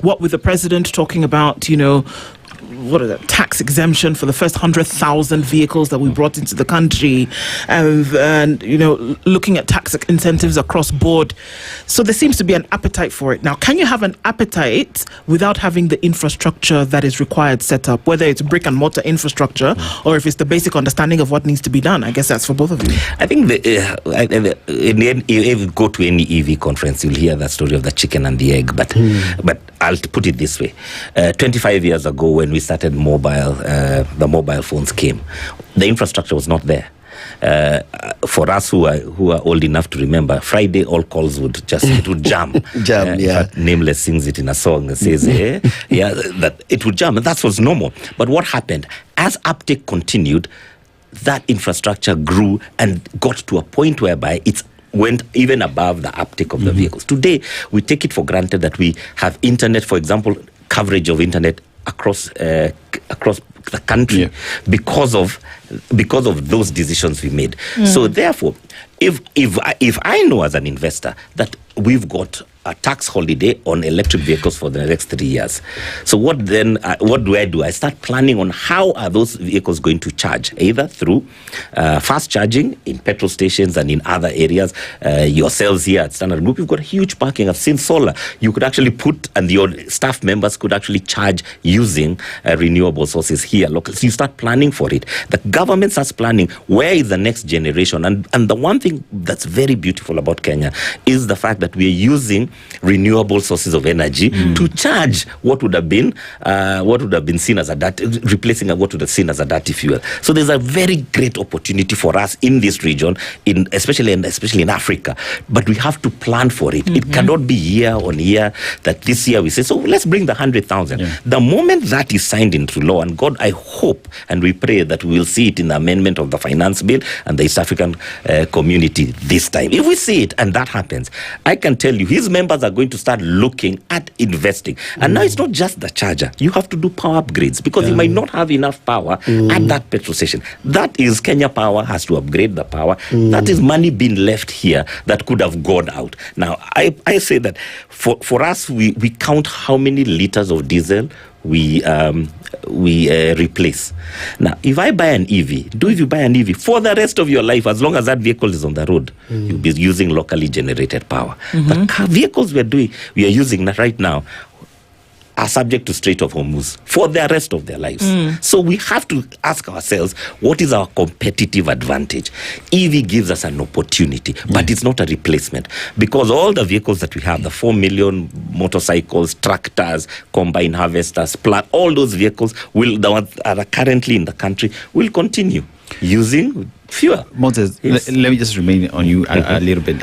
what with the president talking about, what are the tax exemption for the first 100,000 vehicles that we brought into the country, and looking at tax incentives across board. So there seems to be an appetite for it. Now, can you have an appetite without having the infrastructure that is required set up, whether it's brick and mortar infrastructure or if it's the basic understanding of what needs to be done? I guess that's for both of you. I think in the end, if you go to any EV conference, you'll hear that story of the chicken and the egg. But I'll put it this way: 25 years ago, when we started the mobile phones came, the infrastructure was not there. For us who are old enough to remember, Friday all calls would jam. Nameless sings it in a song and says, that it would jam, and that was normal. But what happened as uptake continued? That infrastructure grew and got to a point whereby it went even above the uptake of the vehicles. Today, we take it for granted that we have internet, for example, coverage of internet across the country because of those decisions we made. So therefore, if I know as an investor that we've got a tax holiday on electric vehicles for the next 3 years, so what do I do? I start planning on how are those vehicles going to charge, either through fast charging in petrol stations and in other areas. Yourselves here at Standard Group, you've got huge parking. I've seen solar. You could actually and your staff members could actually charge using renewable sources here locally. So you start planning for it. The government starts planning where is the next generation. And the one thing that's very beautiful about Kenya is the fact that we are using renewable sources of energy to charge what would have been seen as replacing what would have seen as a dirty fuel. So there's a very great opportunity for us in this region, especially in Africa. But we have to plan for it. It cannot be year on year that this year we say, so let's bring the 100,000. The moment that is signed into law, and God, I hope and we pray that we will see it in the amendment of the finance bill and the East African community this time. If we see it and that happens, I can tell you his members are going to start looking at investing. And now it's not just the charger. You have to do power upgrades because you might not have enough power at that petrol station. That is Kenya Power has to upgrade the power. That is money being left here that could have gone out. Now, I say that for us, we count how many liters of diesel we replace. Now, if I buy an EV, if you buy an EV for the rest of your life, as long as that vehicle is on the road, you'll be using locally generated power. The vehicles we are using right now are subject to Strait of Hormuz for the rest of their lives. So we have to ask ourselves, what is our competitive advantage? EV gives us an opportunity, but it's not a replacement, because all the vehicles that we have, the 4 million motorcycles, tractors, combine harvesters, all those vehicles, the ones that are currently in the country, will continue using fuel. Moses, let me just remain on you a little bit.